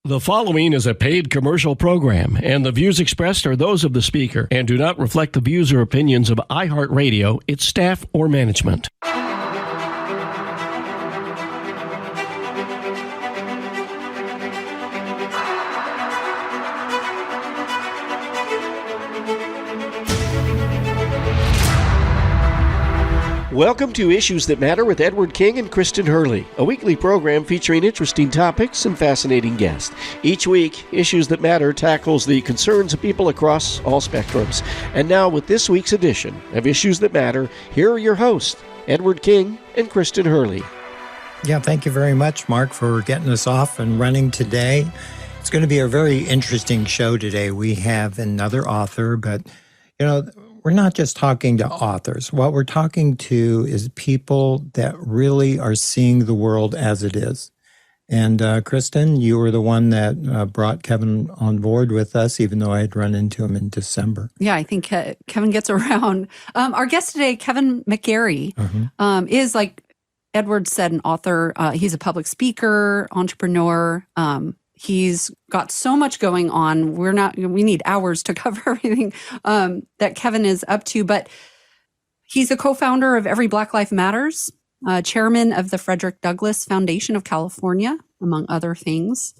The following is a paid commercial program, and the views expressed are those of the speaker and do not reflect the views or opinions of iHeartRadio, its staff, or management. Welcome to Issues That Matter with Edward King and Kristin Hurley, a weekly program featuring interesting topics and fascinating guests. Each week, Issues That Matter tackles the concerns of people across all spectrums. And now, with this week's edition of Issues That Matter, here are your hosts, Edward King and Kristin Hurley. Yeah, thank you very much, Mark, for getting us off and running today. It's going to be a very interesting show today. We have another author, but, we're not just talking to authors. What we're talking to is people that really are seeing the world as it is. And Kristin, you were the one that brought Kevin on board with us, even though I had run into him in December. Yeah, I think Kevin gets around. Our guest today, Kevin McGary, is, like Edward said, an author. He's a public speaker, entrepreneur. He's got so much going on. We need hours to cover everything that Kevin is up to, but he's a co-founder of Every Black Life Matters, chairman of the Frederick Douglass Foundation of California, among other things.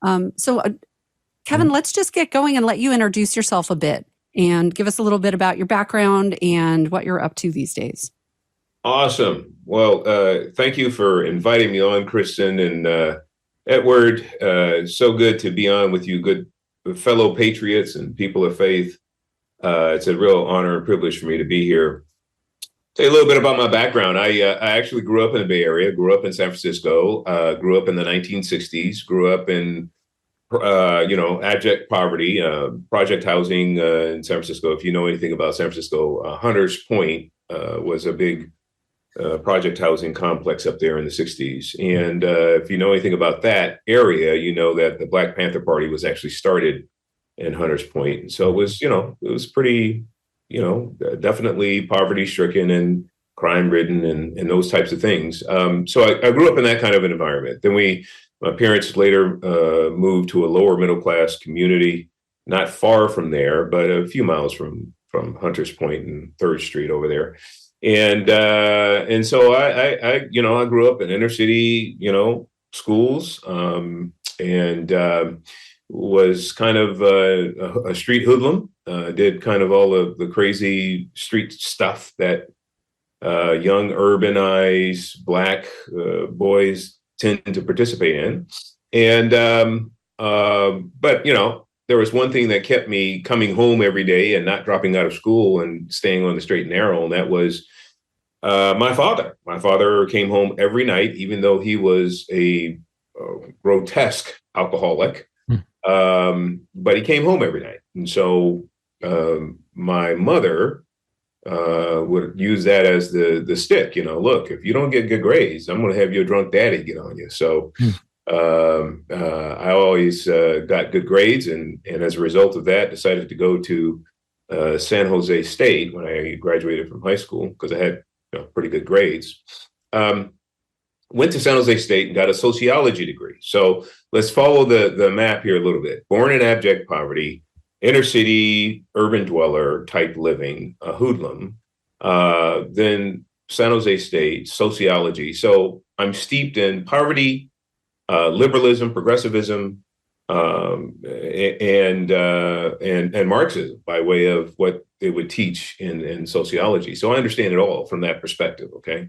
Kevin, let's just get going and let you introduce yourself a bit and give us a little bit about your background and what you're up to these days. Awesome. Well, thank you for inviting me on, Kristin, and Edward, so good to be on with you, good fellow patriots and people of faith. It's a real honor and privilege for me to be here. Tell you a little bit about my background. I actually grew up in the Bay Area, grew up in San Francisco, grew up in the 1960s, grew up in, abject poverty, project housing in San Francisco. If you know anything about San Francisco, Hunters Point was a big project housing complex up there in the 60s. And if you know anything about that area, you know that the Black Panther Party was actually started in Hunters Point. And so it was pretty, definitely poverty stricken and crime ridden and those types of things. So I grew up in that kind of an environment. Then my parents later moved to a lower middle class community, not far from there, but a few miles from Hunters Point and 3rd Street over there. And so I grew up in inner city, schools, and was kind of a street hoodlum, did kind of all of the crazy street stuff that young urbanized Black boys tend to participate in. And but there was one thing that kept me coming home every day and not dropping out of school and staying on the straight and narrow. And that was my father. My father came home every night, even though he was a grotesque alcoholic. But he came home every night. And so my mother would use that as the stick, look, if you don't get good grades, I'm going to have your drunk daddy get on you. So I always got good grades, and as a result of that, decided to go to San Jose State when I graduated from high school because I had pretty good grades. Went to San Jose State and got a sociology degree. So let's follow the map here a little bit. Born in abject poverty, inner city, urban dweller type living, a hoodlum. Then San Jose State, sociology. So I'm steeped in poverty, liberalism, progressivism, and Marxism by way of what they would teach in sociology. So I understand it all from that perspective. Okay,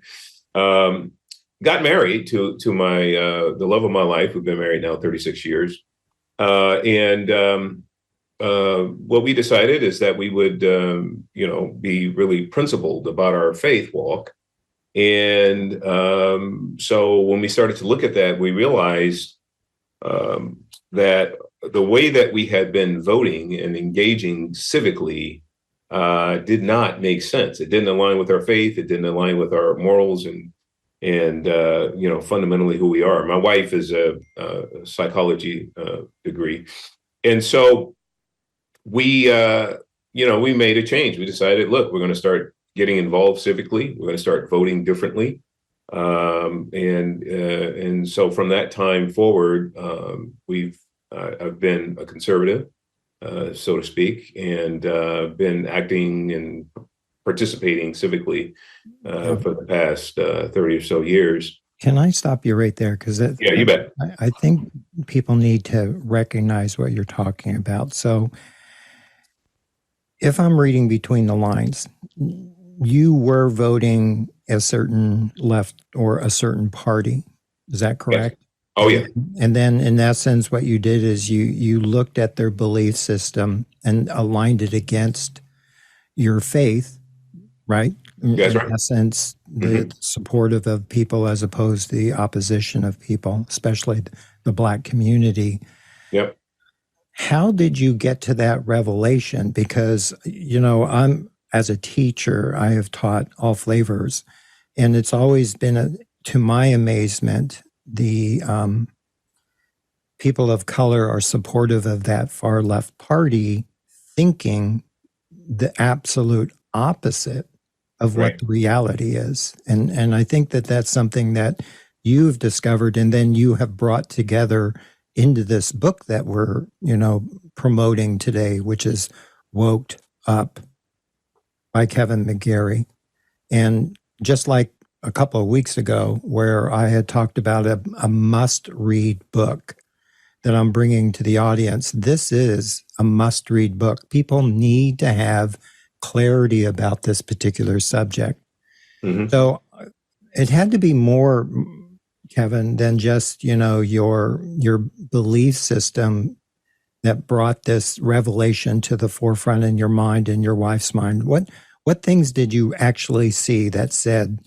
got married to my the love of my life. We've been married now 36 years, and what we decided is that we would be really principled about our faith walk. And so when we started to look at that, we realized that the way that we had been voting and engaging civically did not make sense. It didn't align with our faith. It didn't align with our morals and fundamentally who we are. My wife is a psychology degree. And so we made a change. We decided, look, we're going to start getting involved civically. We're going to start voting differently. And so from that time forward, we've I've been a conservative, so to speak, and been acting and participating civically for the past 30 or so years. Can I stop you right there? Because Yeah, you bet. I think people need to recognize what you're talking about. So if I'm reading between the lines, you were voting a certain left or a certain party. Is that correct? Yes. Oh, yeah. And then in that sense, what you did is you looked at their belief system and aligned it against your faith, right? That's right. In essence, the supportive of people as opposed to the opposition of people, especially the Black community. Yep. How did you get to that revelation? Because, as a teacher, I have taught all flavors, and it's always been, to my amazement, the people of color are supportive of that far left party, thinking the absolute opposite of what the reality is. And I think that that's something that you've discovered and then you have brought together into this book that we're, promoting today, which is Woked Up by Kevin McGary. And just like a couple of weeks ago, where I had talked about a must-read book that I'm bringing to the audience, this is a must-read book. People need to have clarity about this particular subject. So it had to be more, Kevin, than just, your belief system that brought this revelation to the forefront in your mind and your wife's mind. What things did you actually see that said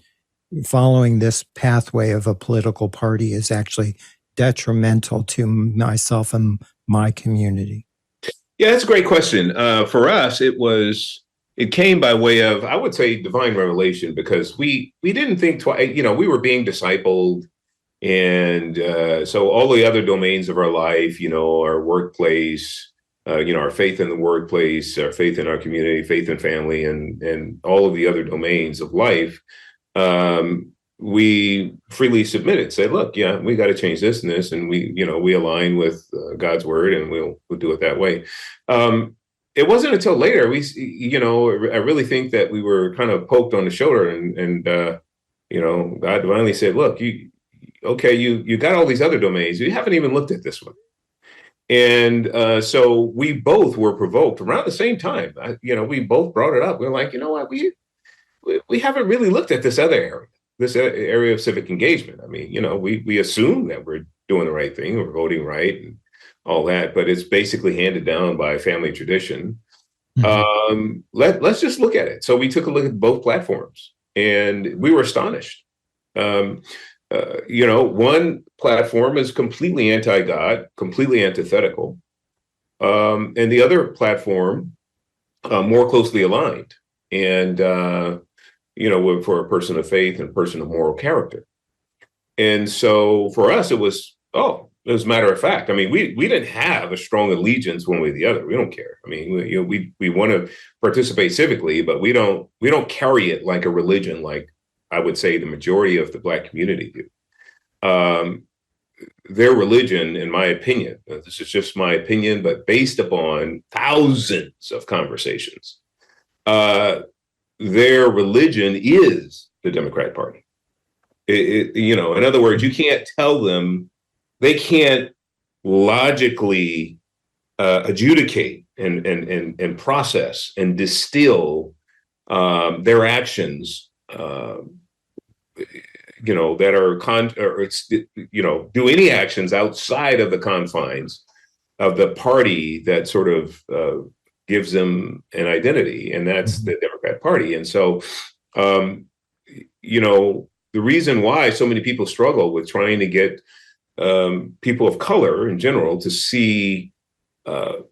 following this pathway of a political party is actually detrimental to myself and my community? Yeah, that's a great question. For us, it came by way of, I would say, divine revelation, because we didn't think twice. We were being discipled, and so all the other domains of our life, our workplace, our faith in the workplace, our faith in our community, faith in family, and all of the other domains of life, we freely submitted, said, look, yeah, we got to change this and this, and we align with God's word, and we'll do it that way. It wasn't until later I really think that we were kind of poked on the shoulder, and God divinely said, look, you got all these other domains, you haven't even looked at this one. And so we both were provoked around the same time. We both brought it up. We're like, you know what, we haven't really looked at this area of civic engagement. I mean, we assume that we're doing the right thing, we're voting right and all that, but it's basically handed down by family tradition. Let's just look at it. So we took a look at both platforms, and we were astonished. One platform is completely anti-God, completely antithetical, and the other platform more closely aligned, and for a person of faith and a person of moral character. And so for us, it was a matter of fact. I mean, we didn't have a strong allegiance one way or the other. We don't care. I mean, we want to participate civically, but we don't carry it like a religion, like I would say the majority of the Black community do. Their religion, in my opinion, this is just my opinion, but based upon thousands of conversations, their religion is the Democratic Party. In other words, you can't tell them, they can't logically adjudicate and process and distill their actions, that are do any actions outside of the confines of the party that sort of gives them an identity, and that's the Democrat Party. And so, the reason why so many people struggle with trying to get people of color in general to see, the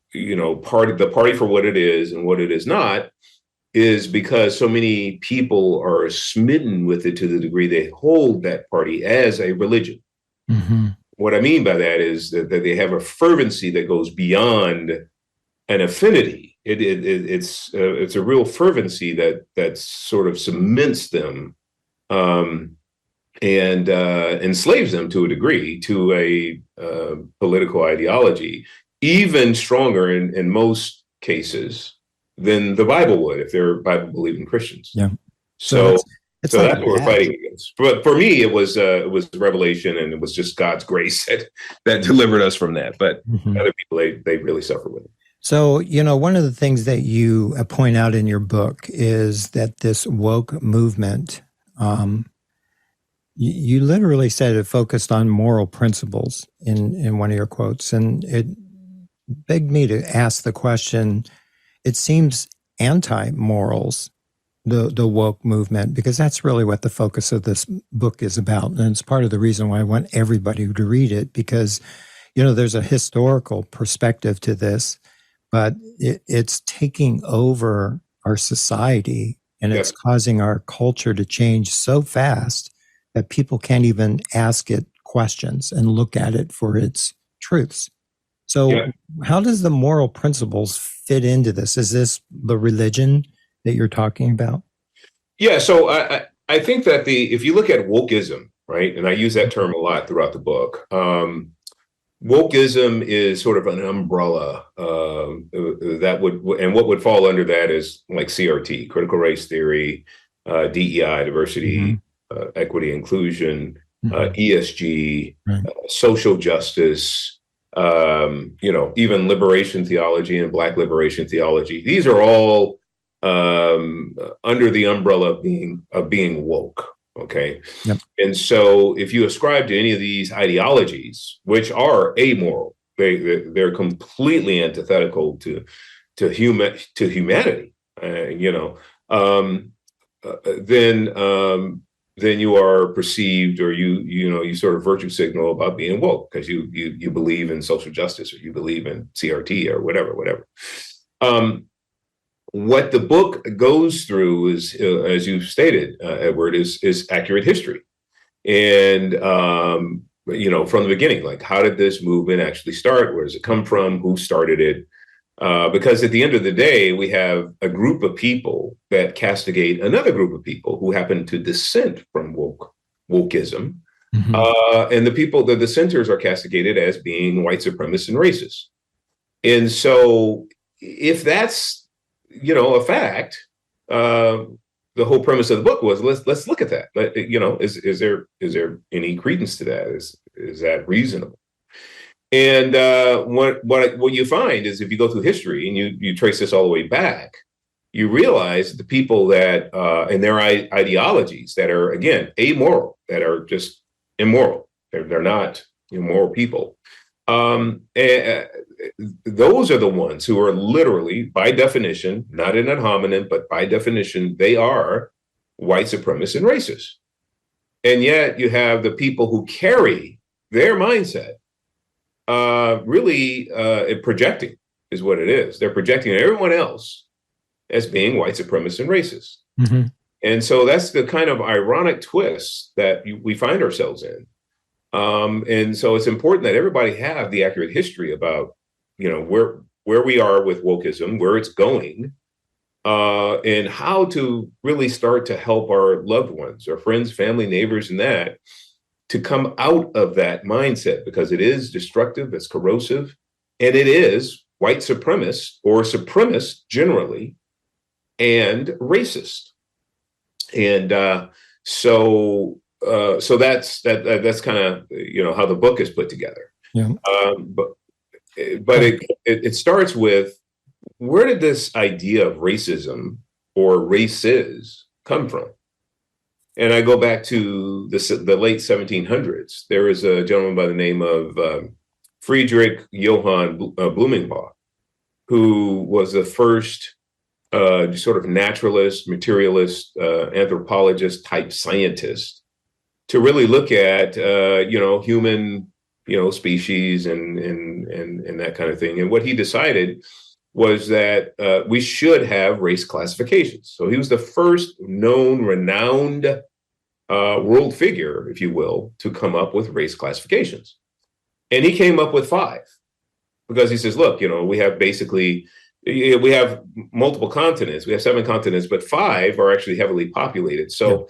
party for what it is and what it is not, is because so many people are smitten with it to the degree they hold that party as a religion. What I mean by that is that they have a fervency that goes beyond an affinity. It's a real fervency that sort of cements them and enslaves them to a degree to a political ideology, even stronger in most cases than the Bible would if they're Bible believing Christians. Yeah. So it's so like that's what we're fighting against. But for me, it was revelation, and it was just God's grace that delivered us from that. But other people, they really suffer with it. So, one of the things that you point out in your book is that this woke movement, you literally said it focused on moral principles in one of your quotes. And it begged me to ask the question, it seems anti-morals, the woke movement, because that's really what the focus of this book is about. And it's part of the reason why I want everybody to read it, because, there's a historical perspective to this, but it's taking over our society, and it's causing our culture to change so fast that people can't even ask it questions and look at it for its truths. So how does the moral principles fit into this? Is this the religion that you're talking about? Yeah, so I think that if you look at wokeism, right, and I use that term a lot throughout the book, wokeism is sort of an umbrella that what would fall under that is like CRT, critical race theory, DEI, diversity, equity, inclusion, ESG, social justice, even liberation theology and Black liberation theology. These are all under the umbrella of being woke. Okay. Yep. And so if you ascribe to any of these ideologies, which are amoral, they're completely antithetical to humanity, then you are perceived, or you sort of virtue signal about being woke because you believe in social justice, or you believe in CRT, or whatever. What the book goes through is, as you stated, Edward, is accurate history. And, from the beginning, like, how did this movement actually start? Where does it come from? Who started it? Because at the end of the day, we have a group of people that castigate another group of people who happen to dissent from wokeism. And the dissenters are castigated as being white supremacists and racists. And so if that's a fact, the whole premise of the book was let's look at that. Is there any credence to that? Is that reasonable? And what you find is, if you go through history and you trace this all the way back, you realize the people that and their ideologies that are, again, amoral, that are just immoral. They're not moral people. Those are the ones who are literally, by definition, not an ad hominem, but by definition, they are white supremacists and racists. And yet you have the people who carry their mindset really projecting is what it is. They're projecting everyone else as being white supremacists and racists. And so that's the kind of ironic twist that we find ourselves in. And so it's important that everybody have the accurate history about, where we are with wokeism, where it's going, and how to really start to help our loved ones, our friends, family, neighbors, and that to come out of that mindset, because it is destructive, it's corrosive, and it is white supremacist or supremacist generally, and racist. And so that's kind of how the book is put together. Yeah. But it starts with, where did this idea of racism or races come from? And I go back to the late 1700s. There was a gentleman by the name of Friedrich Johann Blumenbach, who was the first sort of naturalist, materialist, anthropologist type scientist to really look at human species and that kind of thing. And what he decided was that we should have race classifications. So he was the first known, renowned world figure, if you will, to come up with race classifications. And he came up with 5, because he says, look, we have multiple continents. We have 7 continents, but 5 are actually heavily populated. So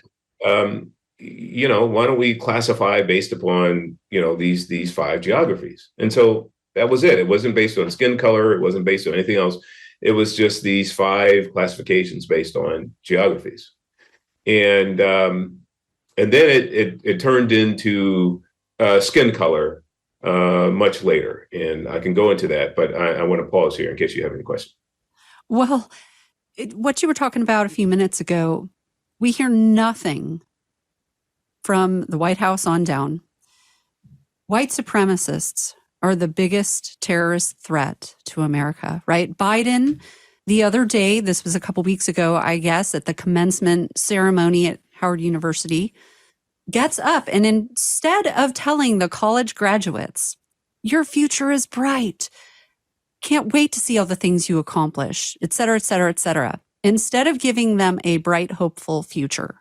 why don't we classify based upon, these 5 geographies? And so that was it. It wasn't based on skin color. It wasn't based on anything else. It was just these 5 classifications based on geographies. And then it turned into skin color much later. And I can go into that, but I want to pause here in case you have any questions. Well, what you were talking about a few minutes ago, we hear nothing from the White House on down. White supremacists are the biggest terrorist threat to America, right? Biden, the other day, this was a couple weeks ago, I guess, at the commencement ceremony at Howard University, gets up and instead of telling the college graduates, your future is bright, can't wait to see all the things you accomplish, et cetera, et cetera, et cetera. Instead of giving them a bright, hopeful future,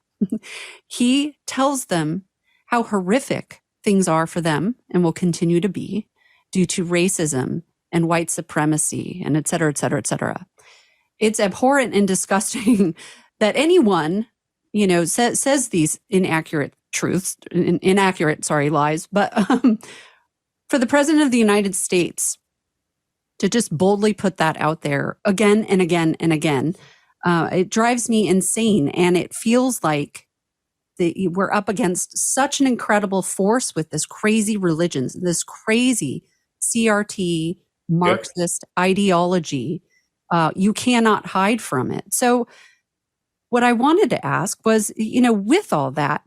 he tells them how horrific things are for them and will continue to be due to racism and white supremacy and et cetera, et cetera, et cetera. It's abhorrent and disgusting that anyone, says these inaccurate lies. But for the president of the United States to just boldly put that out there again and again and again, it drives me insane. And it feels like we're up against such an incredible force with this crazy religion, this crazy CRT Marxist ideology. You cannot hide from it. So what I wanted to ask was, with all that,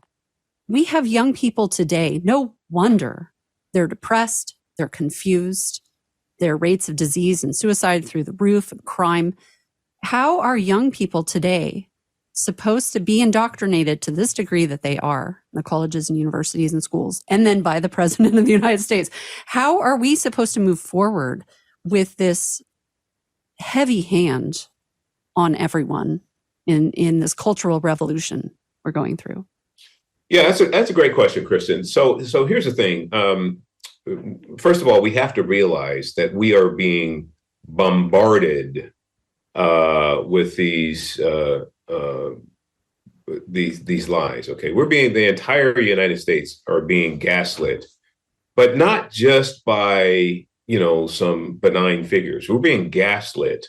we have young people today, no wonder they're depressed, they're confused, their rates of disease and suicide through the roof and crime. How are young people today supposed to be indoctrinated to this degree that they are in the colleges and universities and schools, and then by the president of the United States? How are we supposed to move forward with this heavy hand on everyone in this cultural revolution we're going through? Yeah, that's a great question, Kristin. So here's the thing. First of all, we have to realize that we are being bombarded with these lies. Okay, the entire United States are being gaslit, but not just by some benign figures. We're being gaslit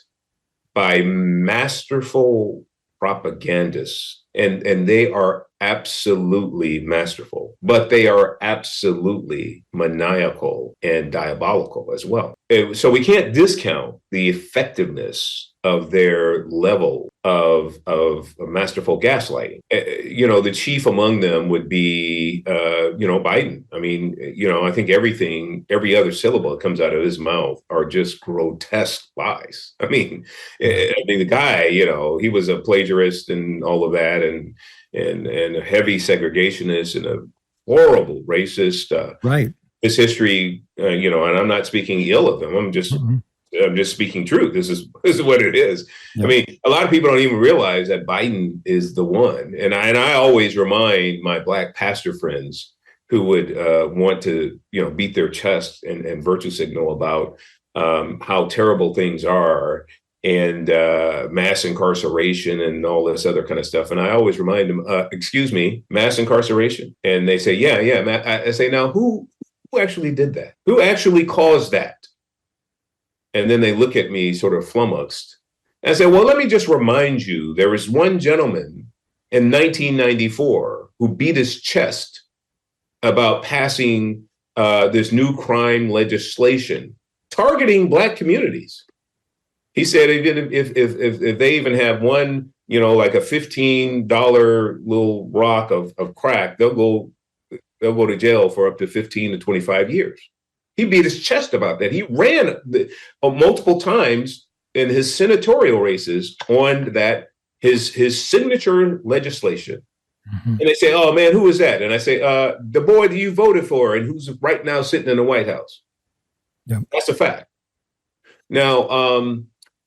by masterful propagandists, and they are absolutely masterful, but they are absolutely maniacal and diabolical as well. So we can't discount the effectiveness of their level of masterful gaslighting. The chief among them would be, Biden. I mean, I think every other syllable that comes out of his mouth are just grotesque lies. I mean, the guy, he was a plagiarist and all of that, and a heavy segregationist and a horrible racist. Right. His history, and I'm not speaking ill of him. I'm just speaking truth. This is what it is. Yep. I mean, a lot of people don't even realize that Biden is the one. And I always remind my Black pastor friends who would want to, beat their chest and virtue signal about how terrible things are, and mass incarceration and all this other kind of stuff. And I always remind them, excuse me, mass incarceration? And they say, yeah. I say, now, who actually did that? Who actually caused that? And then they look at me sort of flummoxed. And I say, well, let me just remind you, there was one gentleman in 1994 who beat his chest about passing this new crime legislation targeting Black communities. He said if they even have one, like a $15 little rock of crack, they'll go to jail for up to 15 to 25 years. He beat his chest about that. He ran multiple times in his senatorial races on that, his signature legislation. Mm-hmm. And they say, oh man, who is that? And I say, the boy that you voted for and who's right now sitting in the White House. Yeah. That's a fact. Now,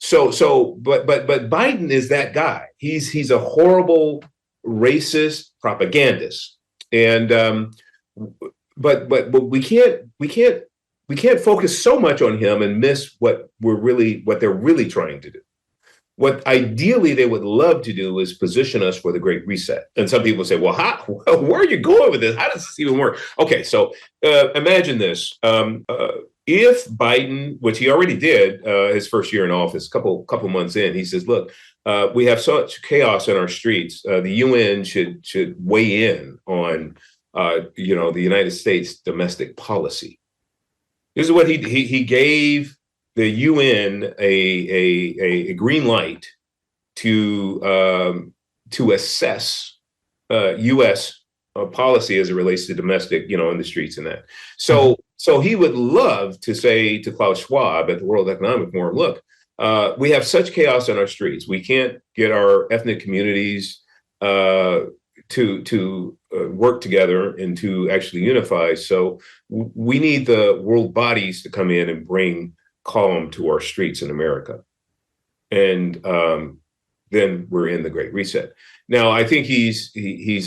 but Biden is that guy. He's a horrible racist propagandist, and but we can't focus so much on him and miss what they're really trying to do. What ideally they would love to do is position us for the Great Reset. And some people say, well, where are you going with this? How does this even work? Okay, so imagine this. If Biden, which he already did his first year in office, couple months in, he says, look, we have such chaos in our streets. The UN should weigh in on the United States domestic policy. This is what he gave the UN a green light to assess U.S. Policy as it relates to domestic, in the streets and that. So he would love to say to Klaus Schwab at the World Economic Forum, look, we have such chaos on our streets. We can't get our ethnic communities to work together and to actually unify. So we need the world bodies to come in and bring calm to our streets in America. And then we're in the Great Reset. Now, I think he's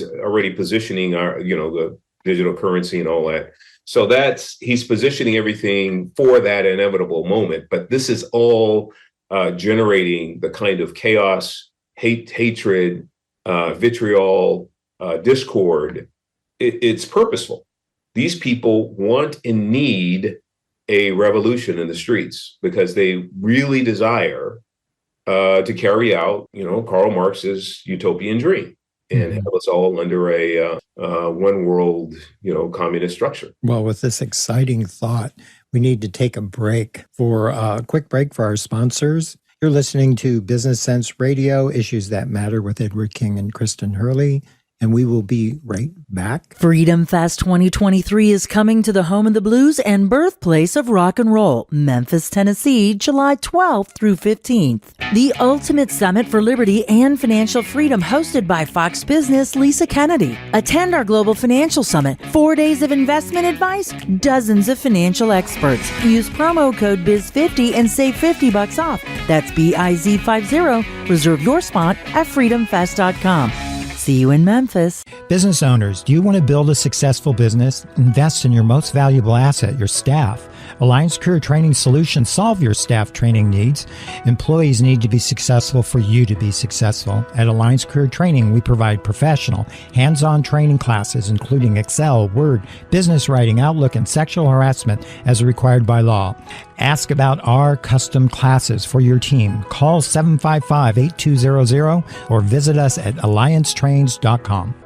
already positioning our, the digital currency and all that. So he's positioning everything for that inevitable moment. But this is all generating the kind of chaos, hatred, vitriol, discord. It's purposeful. These people want and need a revolution in the streets because they really desire to carry out, Karl Marx's utopian dream and have us all under a one world, communist structure. Well, with this exciting thought, we need to take a quick break for our sponsors. You're listening to Business Sense Radio, Issues That Matter with Edward King and Kristin Hurley. And we will be right back. Freedom Fest 2023 is coming to the home of the blues and birthplace of rock and roll, Memphis, Tennessee, July 12th through 15th. The ultimate summit for liberty and financial freedom hosted by Fox Business' Lisa Kennedy. Attend our Global Financial Summit, 4 days of investment advice, dozens of financial experts. Use promo code BIZ50 and save $50 off. That's BIZ50. Reserve your spot at freedomfest.com. See you in Memphis. Business owners, do you want to build a successful business? Invest in your most valuable asset, your staff. Alliance Career Training Solutions solve your staff training needs. Employees need to be successful for you to be successful. At Alliance Career Training, we provide professional, hands-on training classes, including Excel, Word, business writing, Outlook, and sexual harassment as required by law. Ask about our custom classes for your team. Call 755-8200 or visit us at alliancetrains.com.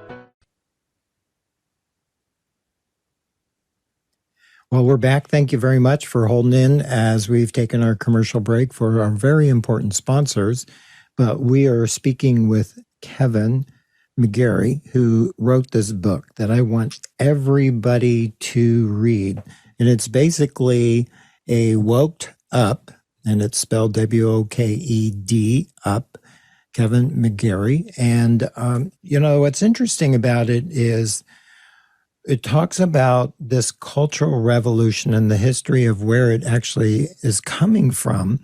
Well, we're back. Thank you very much for holding in as we've taken our commercial break for our very important sponsors. But we are speaking with Kevin McGary, who wrote this book that I want everybody to read. And it's basically a woked up, and it's spelled W-O-K-E-D up, Kevin McGary. And, what's interesting about it is it talks about this cultural revolution and the history of where it actually is coming from.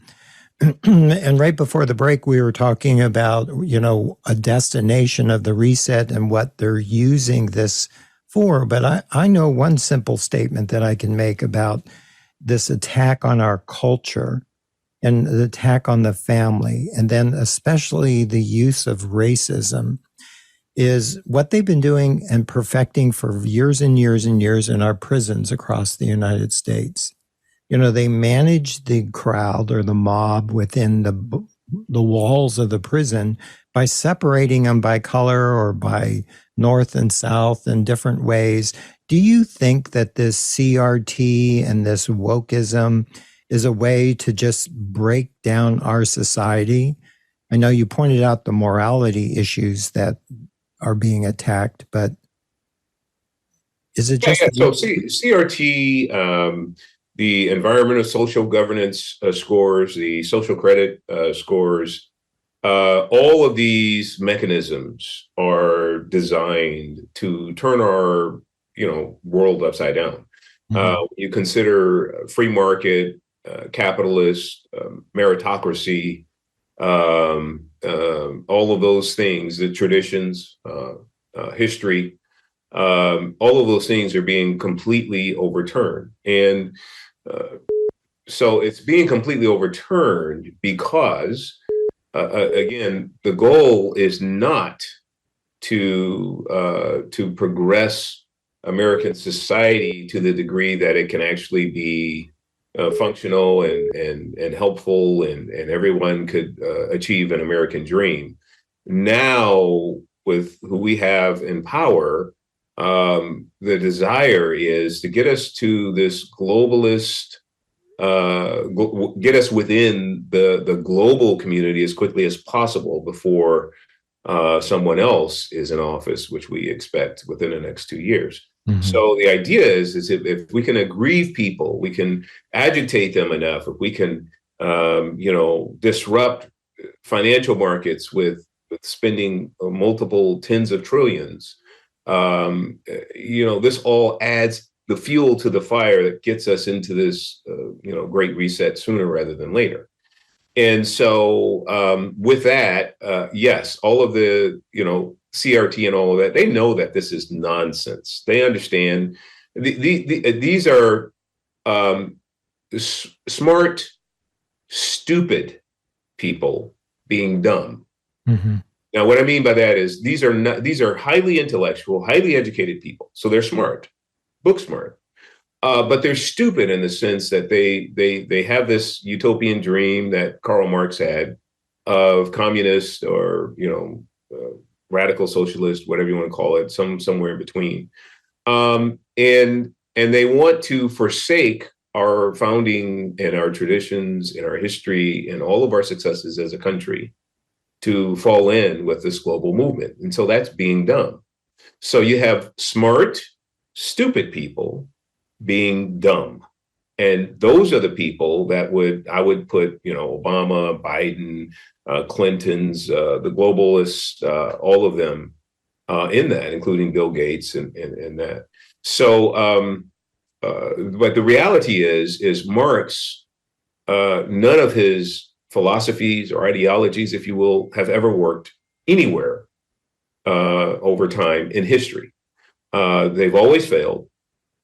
And right before the break, we were talking about, a destination of the reset and what they're using this for. But I know one simple statement that I can make about this attack on our culture and the attack on the family, and then especially the use of racism, is what they've been doing and perfecting for years and years and years in our prisons across the United States. They manage the crowd or the mob within the walls of the prison by separating them by color or by north and south in different ways. Do you think that this CRT and this wokeism is a way to just break down our society? I know you pointed out the morality issues that are being attacked, but is it just... So CRT, the environmental social governance scores, the social credit scores, all of these mechanisms are designed to turn our world upside down. You consider free market, capitalist, meritocracy, all of those things, the traditions, history, all of those things are being completely overturned. And so it's being completely overturned because again, the goal is not to progress American society to the degree that it can actually be functional and helpful, and everyone could achieve an American dream. Now, with who we have in power, the desire is to get us to this globalist, get us within the global community as quickly as possible before someone else is in office, which we expect within the next 2 years. Mm-hmm. So the idea is if we can aggrieve people, we can agitate them enough, if we can, disrupt financial markets with spending multiple tens of trillions, this all adds the fuel to the fire that gets us into this, great reset sooner rather than later. And so with that, yes, all of the, CRT and all of that, they know that this is nonsense. They understand these are smart, stupid people being dumb. Mm-hmm. Now, what I mean by that is these are highly intellectual, highly educated people. So they're smart, book smart. But they're stupid in the sense that they have this utopian dream that Karl Marx had of communist or radical socialist, whatever you want to call it, somewhere in between, and they want to forsake our founding and our traditions and our history and all of our successes as a country to fall in with this global movement, and so that's being dumb. So you have smart, stupid people being dumb. And those are the people that I would put, Obama, Biden, Clinton's, the globalists, all of them in that, including Bill Gates and that. So, but the reality is Marx, none of his philosophies or ideologies, if you will, have ever worked anywhere over time in history. They've always failed.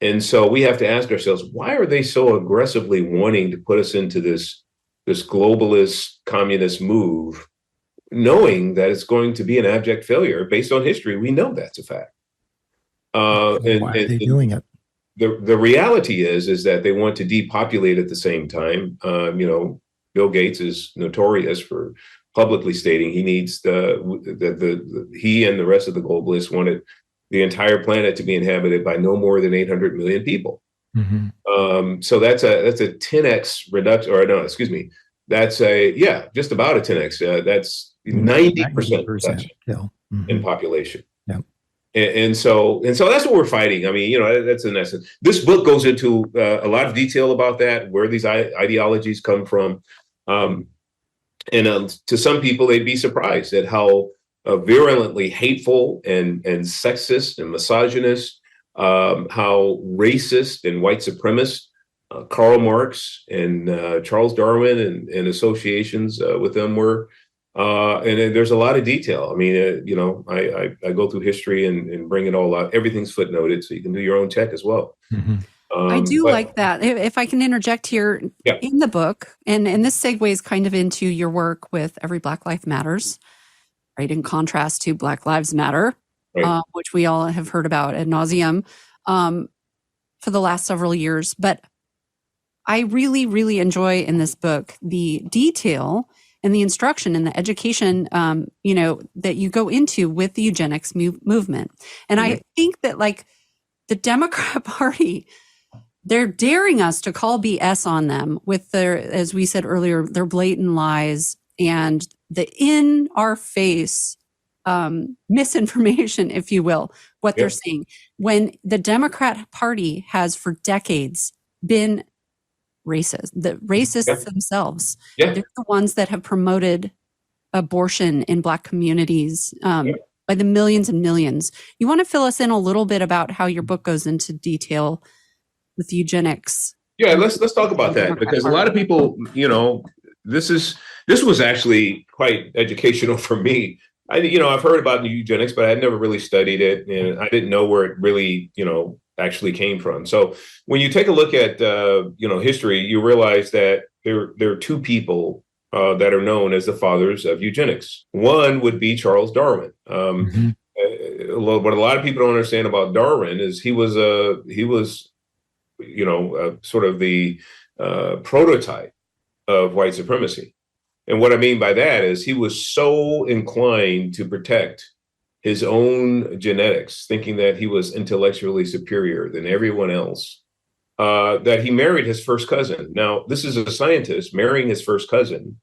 And so we have to ask ourselves, why are they so aggressively wanting to put us into this globalist communist move, knowing that it's going to be an abject failure based on history? We know that's a fact. Why are they doing it? The reality is that they want to depopulate at the same time. Bill Gates is notorious for publicly stating he needs he and the rest of the globalists wanted the entire planet to be inhabited by no more than 800 million people. Mm-hmm. So that's a 10x reduction, or no, excuse me, that's just about a 10x. That's 90% reduction in population. Yeah. And so that's what we're fighting. I mean, that's in essence. This book goes into a lot of detail about that, where these ideologies come from. And to some people, they'd be surprised at how virulently hateful and sexist and misogynist, how racist and white supremacist Karl Marx and Charles Darwin and associations with them were. And there's a lot of detail. I mean, I go through history and bring it all out. Everything's footnoted, so you can do your own check as well. Mm-hmm. I do like that. If I can interject here, in the book, and this segues kind of into your work with Every Black Life Matters, right? In contrast to Black Lives Matter, right. Which we all have heard about ad nauseum for the last several years. But I really, really enjoy in this book the detail and the instruction and the education, that you go into with the eugenics movement. And I think that the Democrat Party, they're daring us to call BS on them with their, as we said earlier, their blatant lies and the in our face misinformation, if you will, what they're saying. When the Democrat Party has for decades been racist, the racists themselves, they're the ones that have promoted abortion in Black communities by the millions and millions. You want to fill us in a little bit about how your book goes into detail with eugenics? Yeah, let's talk about that, because a lot of people, this was actually quite educational for me. I've heard about eugenics, but I had never really studied it, and I didn't know where it really, actually came from. So when you take a look at, history, you realize that there are two people that are known as the fathers of eugenics. One would be Charles Darwin. What a lot of people don't understand about Darwin is he was sort of the prototype of white supremacy. And what I mean by that is he was so inclined to protect his own genetics, thinking that he was intellectually superior than everyone else, that he married his first cousin. Now, this is a scientist marrying his first cousin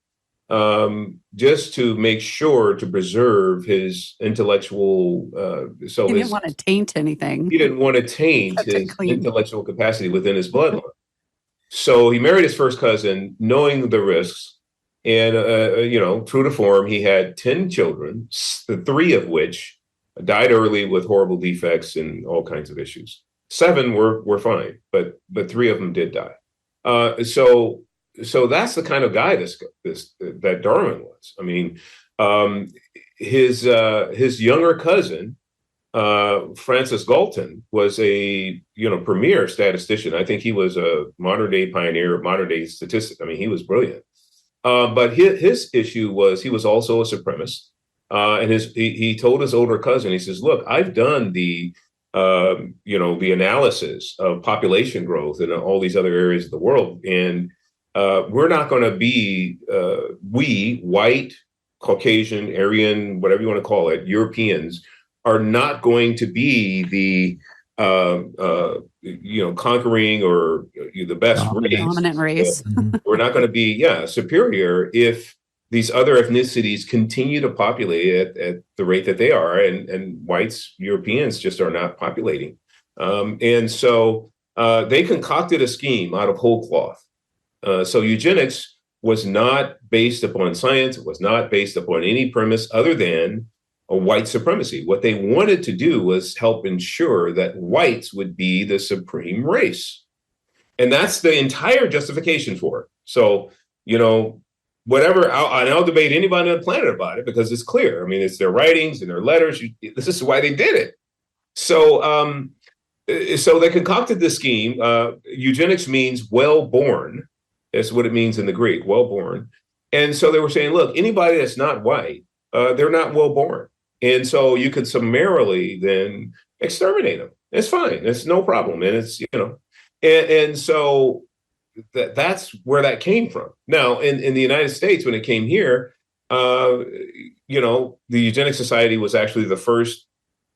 just to make sure to preserve his intellectual. He didn't want to taint anything. He didn't want to taint his intellectual capacity within his bloodline. So he married his first cousin, knowing the risks. And, true to form, he had 10 children, 3 of which died early with horrible defects and all kinds of issues. 7 were fine, but 3 of them did die. So that's the kind of guy that Darwin was. I mean, his younger cousin, Francis Galton, was a premier statistician. I think he was a modern day pioneer, modern day statistic. I mean, he was brilliant. But his issue was he was also a supremacist, and he told his older cousin, he says, "Look, I've done the analysis of population growth in all these other areas of the world, and we're not going to be we white, Caucasian, Aryan, whatever you want to call it, Europeans are not going to be the conquering or the best dominant race. We're not going to be superior if these other ethnicities continue to populate at the rate that they are, and whites, Europeans just are not populating. And so they concocted a scheme out of whole cloth. So eugenics was not based upon science. It was not based upon any premise other than a white supremacy. What they wanted to do was help ensure that whites would be the supreme race. And that's the entire justification for it. So, whatever, I'll debate anybody on the planet about it because it's clear. I mean, it's their writings and their letters. This is why they did it. So they concocted this scheme. Eugenics means well-born. That's what it means in the Greek, well-born. And so they were saying, look, anybody that's not white, they're not well-born. And so you could summarily then exterminate them. It's fine. It's no problem. And it's, and so that's where that came from. Now, in the United States, when it came here, the Eugenics Society was actually the first,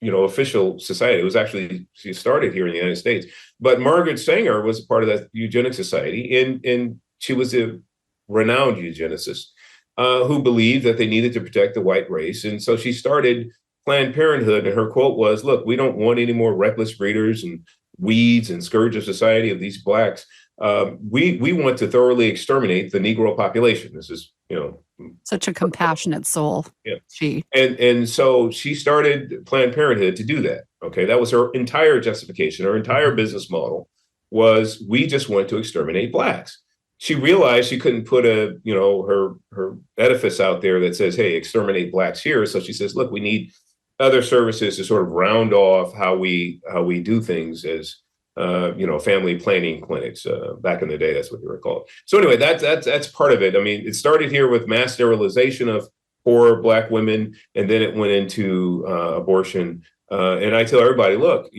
official society. It was actually, she started here in the United States. But Margaret Sanger was a part of that Eugenics Society, and she was a renowned eugenicist. Who believed that they needed to protect the white race. And so she started Planned Parenthood. And her quote was, look, we don't want any more reckless breeders and weeds and scourge of society of these blacks. We want to thoroughly exterminate the Negro population. This is, such a compassionate soul. Yeah. And so she started Planned Parenthood to do that. Okay. That was her entire justification. Her entire business model was, we just want to exterminate blacks. She realized she couldn't put her edifice out there that says, hey, exterminate blacks here. So she says, look, we need other services to sort of round off how we do things as, family planning clinics. Back in the day, that's what they were called. So anyway, that's part of it. I mean, it started here with mass sterilization of poor black women, and then it went into abortion. And I tell everybody, look,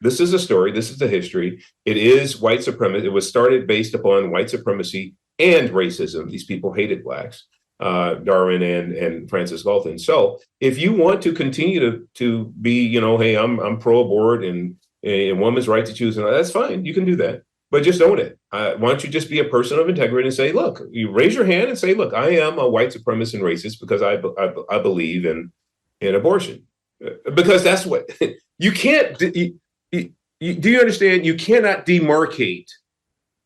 this is a story. This is the history. It is white supremacy. It was started based upon white supremacy and racism. These people hated blacks, Darwin and Francis Galton. So if you want to continue to be, hey, I'm pro-abort and a woman's right to choose, and that's fine. You can do that, but just own it. Why don't you just be a person of integrity and say, look, you raise your hand and say, look, I am a white supremacist and racist because I believe in abortion, because that's what you can't. Do you understand? You cannot demarcate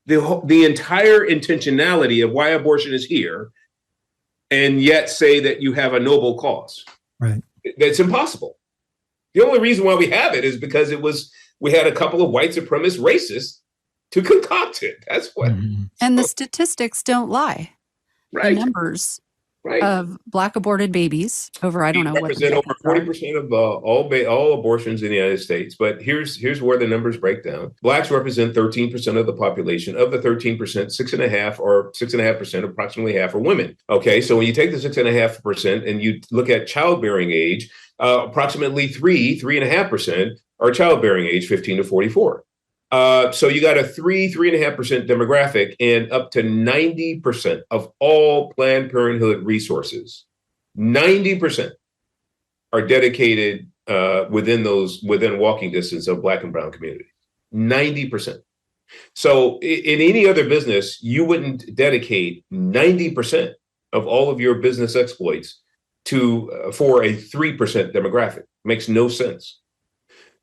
the entire intentionality of why abortion is here and yet say that you have a noble cause. Right. That's impossible. The only reason why we have it is because we had a couple of white supremacist racists to concoct it. That's what. And the statistics don't lie. Right. The numbers of Black aborted babies over, I don't know what. Represent over 40% of all abortions in the United States. But here's where the numbers break down. Blacks represent 13% of the population. Of the 13%, 6.5%, approximately half are women. Okay, so when you take the 6.5% and you look at childbearing age, approximately 3.5% are childbearing age, 15 to 44. So you got a 3.5% demographic, and up to 90% of all Planned Parenthood resources, 90% are dedicated within walking distance of Black and brown communities. 90%. So in any other business, you wouldn't dedicate 90% of all of your business exploits for a 3% demographic. Makes no sense.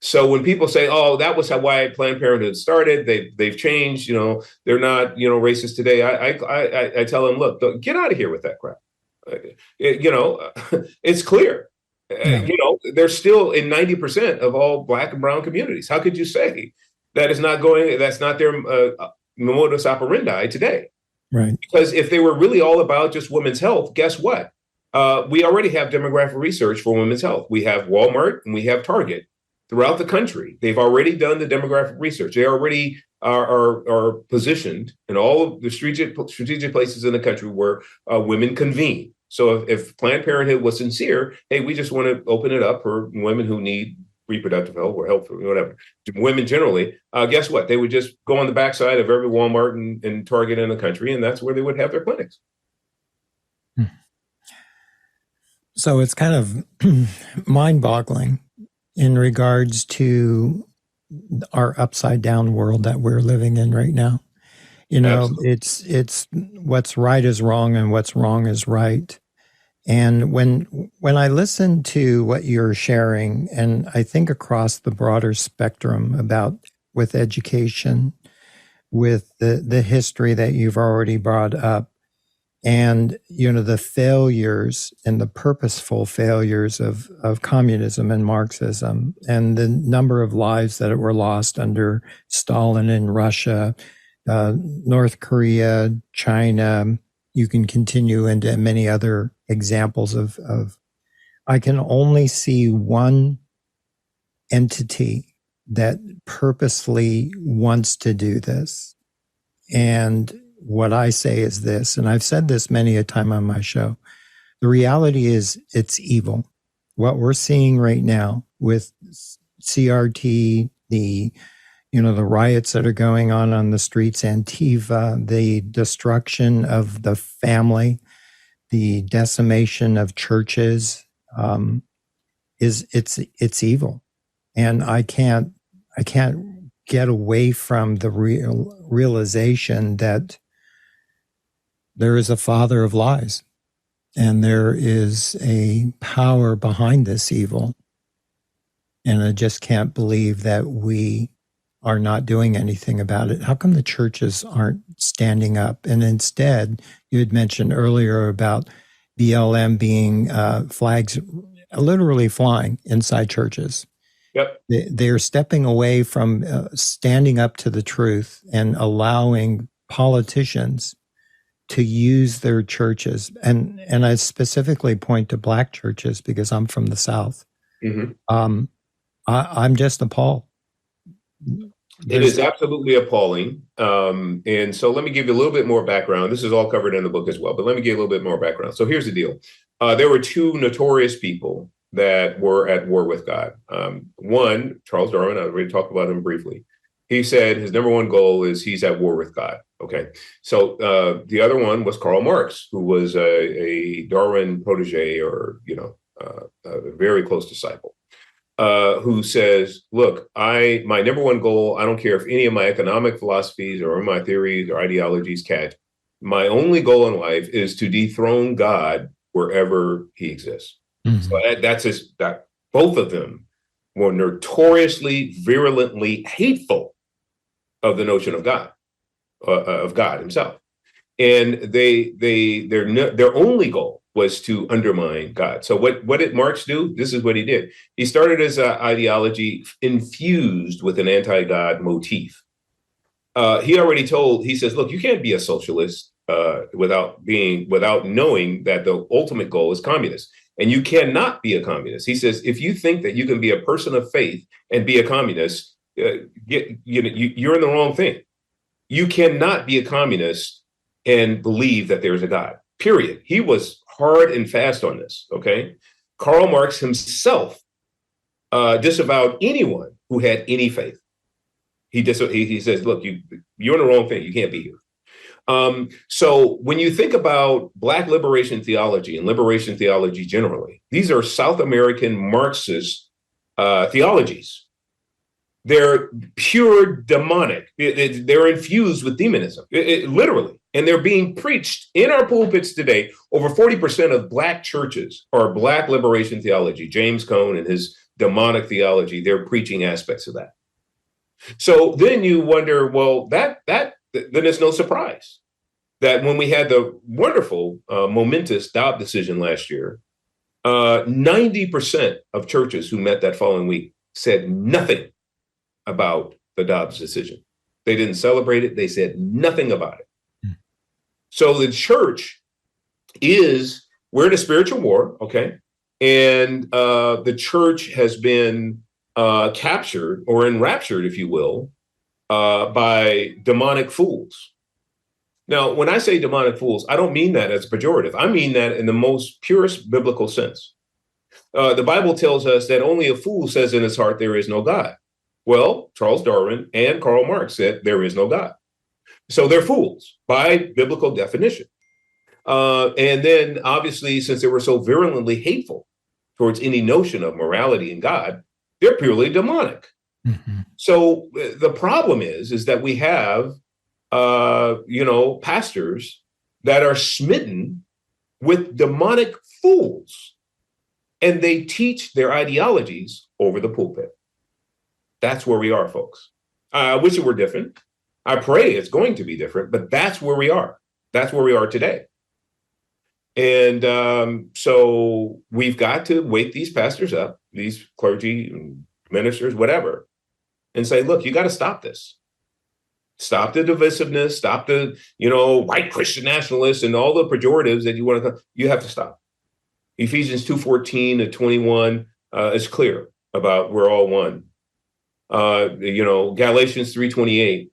So when people say, "Oh, that was why Planned Parenthood started," they've changed. They're not racist today. I tell them, look, get out of here with that crap. It's clear. Yeah. They're still in 90% of all Black and brown communities. How could you say that is not going? That's not their modus operandi today. Right. Because if they were really all about just women's health, guess what? We already have demographic research for women's health. We have Walmart and we have Target. Throughout the country, they've already done the demographic research. They already are positioned in all of the strategic places in the country where women convene. So if Planned Parenthood was sincere, hey, we just want to open it up for women who need reproductive health or health or whatever, women generally, guess what? They would just go on the backside of every Walmart and Target in the country, and that's where they would have their clinics. So it's kind of mind-boggling in regards to our upside down world that we're living in right now. Absolutely. It's what's right is wrong and what's wrong is right. And when I listen to what you're sharing, and I think across the broader spectrum about with education, with the history that you've already brought up, and the failures and the purposeful failures of communism and Marxism, and the number of lives that were lost under Stalin in Russia, North Korea, China. You can continue into many other examples of I can only see one entity that purposely wants to do this. And what I say is this, and I've said this many a time on my show, the reality is it's evil. What we're seeing right now with CRT, the riots that are going on the streets, Antifa, the destruction of the family, the decimation of churches, it's evil. And I can't get away from the realization that there is a father of lies, and there is a power behind this evil. And I just can't believe that we are not doing anything about it. How come the churches aren't standing up? And instead, you had mentioned earlier about BLM being flags literally flying inside churches. Yep. They're stepping away from standing up to the truth and allowing politicians to use their churches. And I specifically point to Black churches because I'm from the South. Mm-hmm. I'm just appalled. It is absolutely appalling. And so let me give you a little bit more background. This is all covered in the book as well, but let me give you a little bit more background. So here's the deal. There were two notorious people that were at war with God. One, Charles Darwin, I already talked about him briefly. He said his number one goal is he's at war with God. Okay. So the other one was Karl Marx, who was a Darwin protege, or, a very close disciple. Who says, look, my number one goal, I don't care if any of my economic philosophies or my theories or ideologies catch. My only goal in life is to dethrone God wherever he exists. Mm-hmm. So both of them were notoriously, virulently hateful of the notion of God himself. And their only goal was to undermine God. So what did Marx do? This is what he did. He started his ideology infused with an anti-God motif. He says, look, you can't be a socialist without knowing that the ultimate goal is communist. And you cannot be a communist. He says, if you think that you can be a person of faith and be a communist, you're in the wrong thing. You cannot be a communist and believe that there's a God, period. He was hard and fast on this, okay? Karl Marx himself disavowed anyone who had any faith. He says, look, you're in the wrong thing. You can't be here. So when you think about Black liberation theology and liberation theology generally, these are South American Marxist theologies. They're pure demonic. They're infused with demonism, literally. And they're being preached in our pulpits today. Over 40% of Black churches are Black liberation theology. James Cone and his demonic theology, they're preaching aspects of that. So then you wonder, well, then it's no surprise that when we had the wonderful, momentous Dobbs decision last year, 90% of churches who met that following week said nothing about the Dobbs decision. They didn't celebrate it. They said nothing about it. So the church we're in a spiritual war, okay? And the church has been captured or enraptured, if you will, by demonic fools. Now, when I say demonic fools, I don't mean that as pejorative. I mean that in the most purest biblical sense. The Bible tells us that only a fool says in his heart there is no God. Well, Charles Darwin and Karl Marx said there is no God. So they're fools by biblical definition. And then obviously, since they were so virulently hateful towards any notion of morality and God, they're purely demonic. Mm-hmm. So the problem is that we have, pastors that are smitten with demonic fools, and they teach their ideologies over the pulpit. That's where we are, folks. I wish it were different. I pray it's going to be different, but that's where we are. That's where we are today. And so we've got to wake these pastors up, these clergy and ministers, whatever, and say, look, you got to stop this. Stop the divisiveness, stop the, white Christian nationalists and all the pejoratives that you have to stop. Ephesians 2:14-21 is clear about we're all one. Galatians 3:28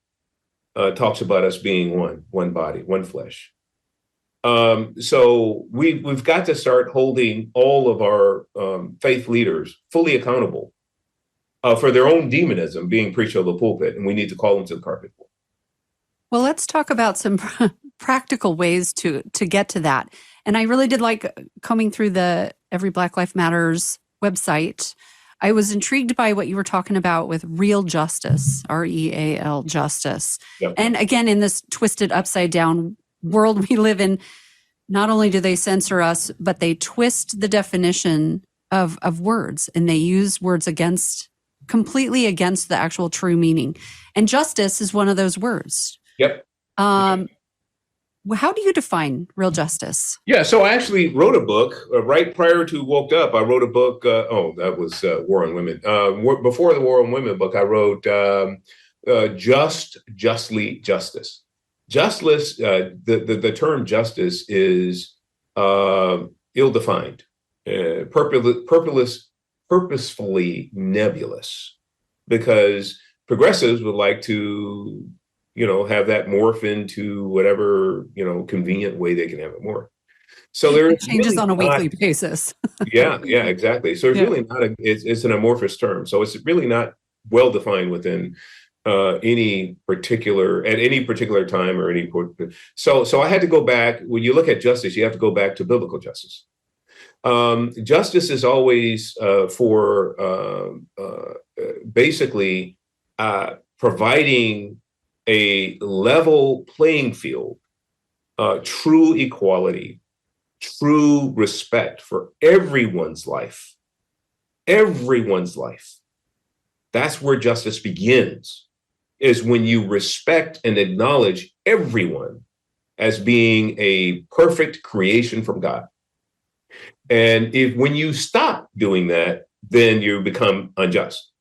talks about us being one body, one flesh. So we've got to start holding all of our faith leaders fully accountable for their own demonism being preached over the pulpit, and we need to call them to the carpet. Well, let's talk about some practical ways to get to that. And I really did like combing through the Every Black Life Matters website. I was intrigued by what you were talking about with real justice, REAL justice. Yep. And again, in this twisted upside down world we live in, not only do they censor us, but they twist the definition of words, and they use words completely against the actual true meaning. And justice is one of those words. Yep. How do you define real justice? Yeah, so I actually wrote a book right prior to Woke Up. I wrote a book. That was War on Women. Before the War on Women book, I wrote Justly Justice. Justice, the term justice is ill-defined, purposefully nebulous, because progressives would like to have that morph into whatever, convenient way they can have it morph. So there it changes really on a weekly basis. yeah, exactly. So it's really not it's an amorphous term. So it's really not well defined within at any particular time or any. So I had to go back. When you look at justice, you have to go back to biblical justice. Justice is always for basically providing a level playing field, true equality, true respect for everyone's life. Everyone's life. That's where justice begins, is when you respect and acknowledge everyone as being a perfect creation from God. And when you stop doing that, then you become unjust.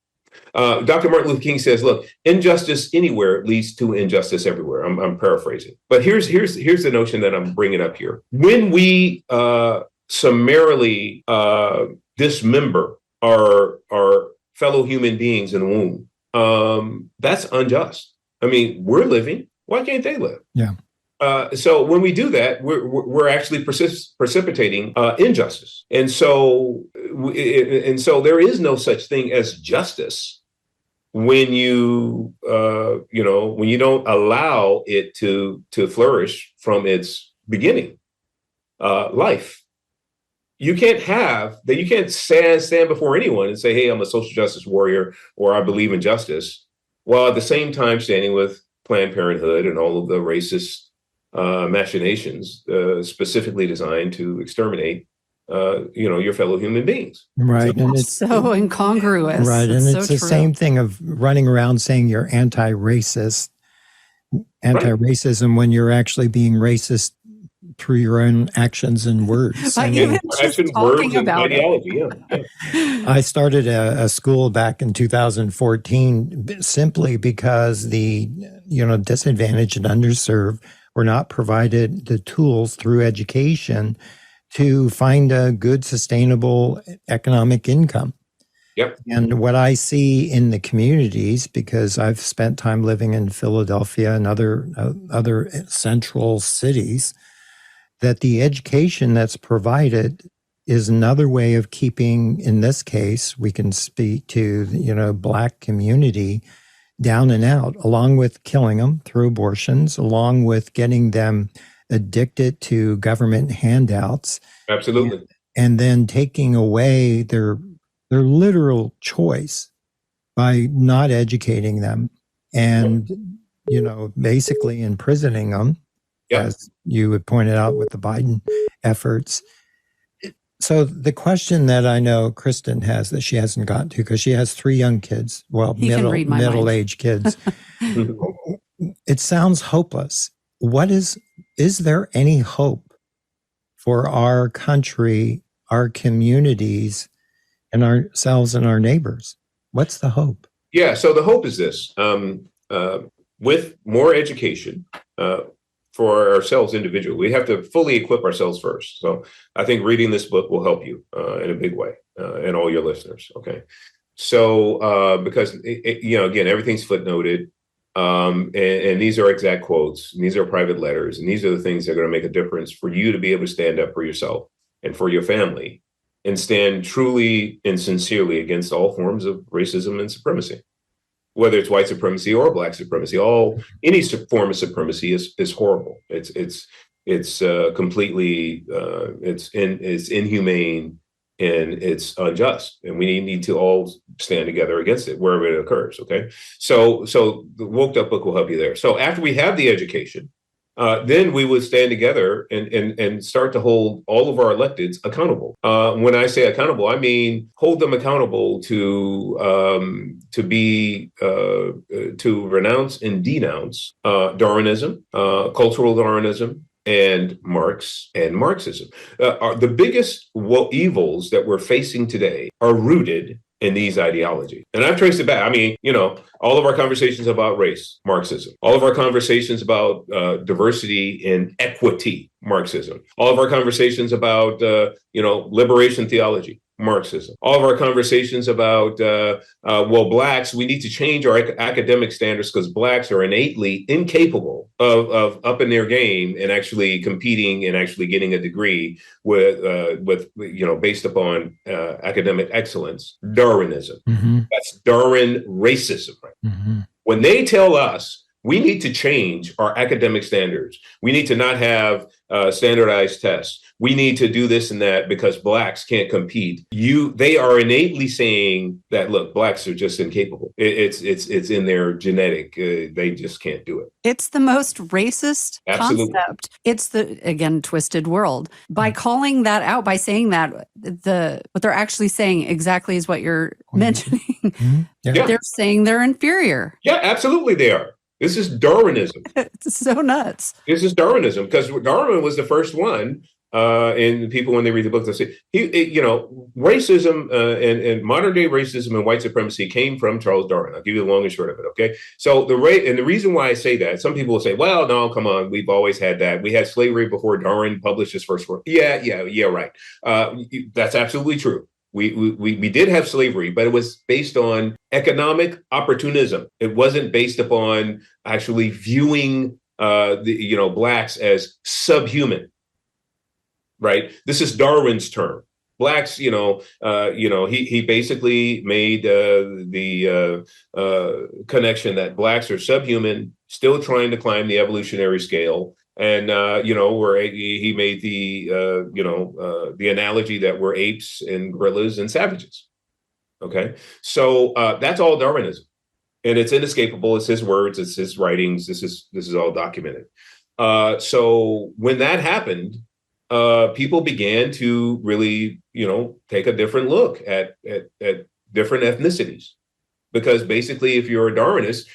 Dr. Martin Luther King says, look, injustice anywhere leads to injustice everywhere. I'm paraphrasing. But here's the notion that I'm bringing up here. When we summarily dismember our fellow human beings in the womb, that's unjust. I mean, we're living. Why can't they live? Yeah. So when we do that, we're actually precipitating injustice, and so there is no such thing as justice when you when you don't allow it to flourish from its beginning. Life, you can't stand before anyone and say, "Hey, I'm a social justice warrior," or "I believe in justice," while at the same time standing with Planned Parenthood and all of the racist machinations specifically designed to exterminate, your fellow human beings. Right. And it's so incongruous. Right. And it's the same thing of running around saying you're anti-racism when you're actually being racist through your own actions and words. Even just talking about ideology. I started a school back in 2014 simply because the disadvantaged and underserved were not provided the tools through education to find a good, sustainable economic income. Yep. And what I see in the communities, because I've spent time living in Philadelphia and other central cities, that the education that's provided is another way of keeping, in this case, we can speak to, Black community down and out, along with killing them through abortions, along with getting them addicted to government handouts. Absolutely. And then taking away their literal choice by not educating them and, basically imprisoning them, as you had pointed out with the Biden efforts. So the question that I know Kristin has that she hasn't gotten to, because she has 3 young kids, middle-aged kids, it sounds hopeless. Is there any hope for our country, our communities, and ourselves and our neighbors? What's the hope? Yeah, so the hope is this. With more education, for ourselves individually, we have to fully equip ourselves first. So I think reading this book will help you in a big way, and all your listeners. Okay. So because, again, everything's footnoted, and these are exact quotes, and these are private letters, and these are the things that are going to make a difference for you to be able to stand up for yourself and for your family and stand truly and sincerely against all forms of racism and supremacy. Whether it's white supremacy or Black supremacy, any form of supremacy is horrible. It's completely it's inhumane, and it's unjust, and we need to all stand together against it wherever it occurs. Okay, so the Woke Up book will help you there. So after we have the education, then we would stand together and start to hold all of our electeds accountable. When I say accountable, I mean hold them accountable to renounce and denounce Darwinism, cultural Darwinism, and Marxism. The biggest evils that we're facing today are rooted in these ideologies. And I've traced it back. I mean, all of our conversations about race, Marxism. All of our conversations about diversity and equity, Marxism. All of our conversations about, liberation theology, Marxism. All of our conversations about, Blacks, we need to change our academic standards because Blacks are innately incapable of upping their game and actually competing and actually getting a degree with based upon academic excellence. Darwinism. Mm-hmm. That's Darwin racism. Right? Mm-hmm. When they tell us we need to change our academic standards, we need to not have standardized tests, we need to do this and that because Blacks can't compete. They are innately saying that, look, Blacks are just incapable. It's in their genetic. They just can't do it. It's the most racist concept. It's the twisted world. By calling that out, by saying that, what they're actually saying exactly is what you're mentioning. Mm-hmm. Yeah. They're saying they're inferior. Yeah, absolutely they are. This is Darwinism. It's so nuts. This is Darwinism because Darwin was the first one And people, when they read the book, they'll say, racism and modern day racism and white supremacy came from Charles Darwin. I'll give you the long and short of it. Okay. So the reason why I say that, some people will say, well, no, come on. We've always had that. We had slavery before Darwin published his first work. Yeah, right. That's absolutely true. We did have slavery, but it was based on economic opportunism. It wasn't based upon actually viewing blacks as subhuman. Right. This is Darwin's term. Blacks, he basically made the connection that blacks are subhuman, still trying to climb the evolutionary scale. And, where he made the analogy that we're apes and gorillas and savages. OK, so that's all Darwinism. And it's inescapable. It's his words. It's his writings. This is all documented. So when that happened, people began to really, take a different look at different ethnicities. Because basically, if you're a Darwinist,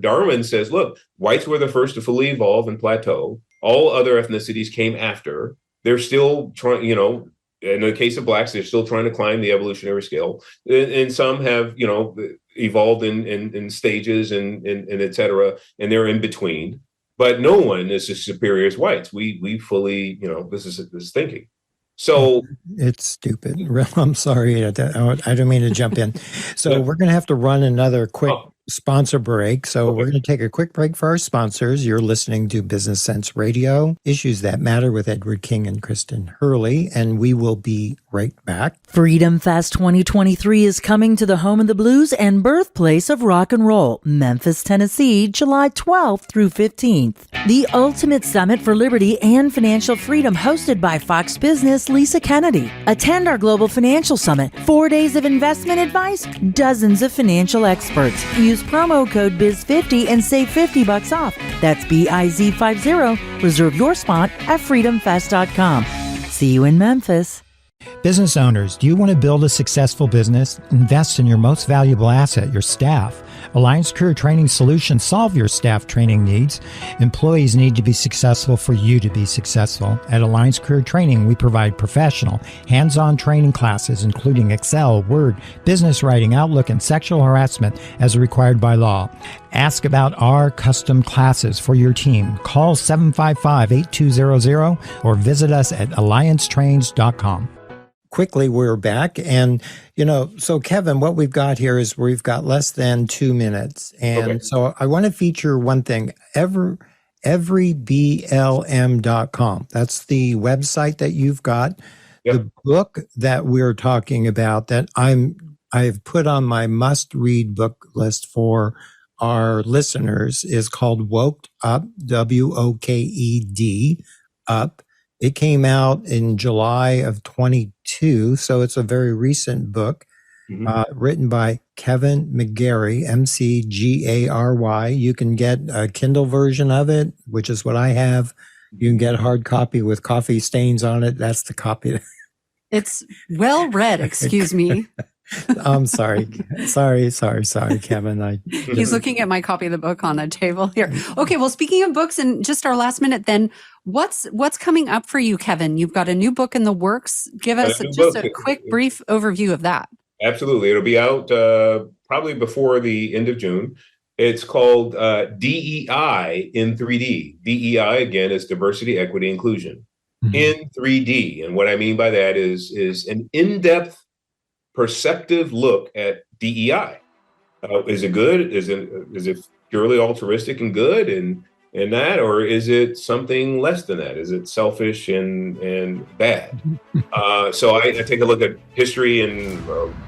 Darwin says, look, whites were the first to fully evolve and plateau. All other ethnicities came after. They're still trying, in the case of blacks, they're still trying to climb the evolutionary scale. And some have, evolved in stages and et cetera, and they're in between. But no one is as superior as whites. We fully, this is thinking. So it's stupid. I'm sorry. I don't mean to jump in. So we're going to have to run another quick sponsor break. So we're going to take a quick break for our sponsors. You're listening to Business Sense Radio, Issues That Matter with Edward King and Kristin Hurley, and we will be right back. Freedom Fest 2023 is coming to the home of the blues and birthplace of rock and roll, Memphis, Tennessee, July 12th through 15th. The ultimate summit for liberty and financial freedom, hosted by Fox Business' Lisa Kennedy. Attend our Global Financial Summit, 4 days of investment advice, dozens of financial experts. Use promo code BIZ50 and save $50 off. That's BIZ50. Reserve your spot at freedomfest.com. See you in Memphis. Business owners, do you want to build a successful business? Invest in your most valuable asset, your staff. Alliance Career Training Solutions solve your staff training needs. Employees need to be successful for you to be successful. At Alliance Career Training, we provide professional, hands-on training classes, including Excel, Word, business writing, Outlook, and sexual harassment as required by law. Ask about our custom classes for your team. Call 755-8200 or visit us at alliancetrains.com. Quickly, we're back. And, so Kevin, what we've got here is we've got less than 2 minutes. And so I want to feature one thing, everyblm.com. That's the website that you've got. Yep. The book that we're talking about that I've put on my must-read book list for our listeners is called Woked Up, WOKED, Up. It came out in July of 22, so it's a very recent book, written by Kevin McGary, McGary. You can get a Kindle version of it, which is what I have. You can get a hard copy with coffee stains on it. That's the copy. It's well read, excuse me. I'm sorry. Sorry, Kevin. He's looking at my copy of the book on the table here. Okay, well, speaking of books, and just our last minute then, what's coming up for you, Kevin? You've got a new book in the works. Give us just a quick, brief overview of that. Absolutely. It'll be out probably before the end of June. It's called DEI in 3D. DEI, again, is diversity, equity, inclusion in 3D. And what I mean by that is an in-depth perceptive look at DEI. Is it good? Is it purely altruistic and good and that, or is it something less than that? Is it selfish and bad? So I take a look at history and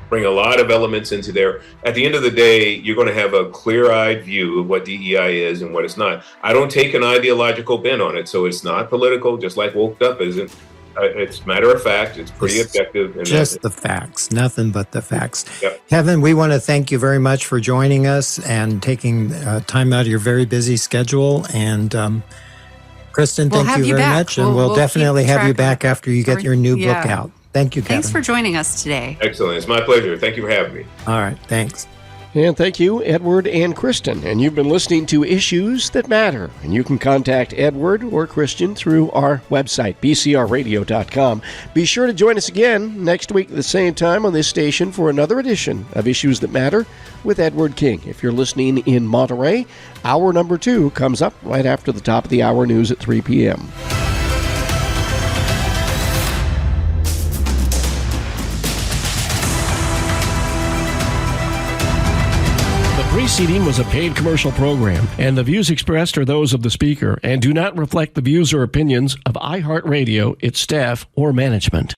bring a lot of elements into there. At the end of the day, you're going to have a clear-eyed view of what DEI is and what it's not. I don't take an ideological bent on it, so it's not political, just like Woke Up isn't. It's matter of fact. It's pretty objective. And just the facts, nothing but the facts. Yep. Kevin, we want to thank you very much for joining us and taking time out of your very busy schedule. And Kristin, thank you very much. And we'll definitely have you back after you get your new book out. Thank you, Kevin. Thanks for joining us today. Excellent. It's my pleasure. Thank you for having me. All right. Thanks. And thank you, Edward and Kristin. And you've been listening to Issues That Matter. And you can contact Edward or Kristin through our website, bcrradio.com. Be sure to join us again next week at the same time on this station for another edition of Issues That Matter with Edward King. If you're listening in Monterey, hour number 2 comes up right after the top of the hour news at 3 p.m. Preceding was a paid commercial program, and the views expressed are those of the speaker and do not reflect the views or opinions of iHeartRadio, its staff, or management.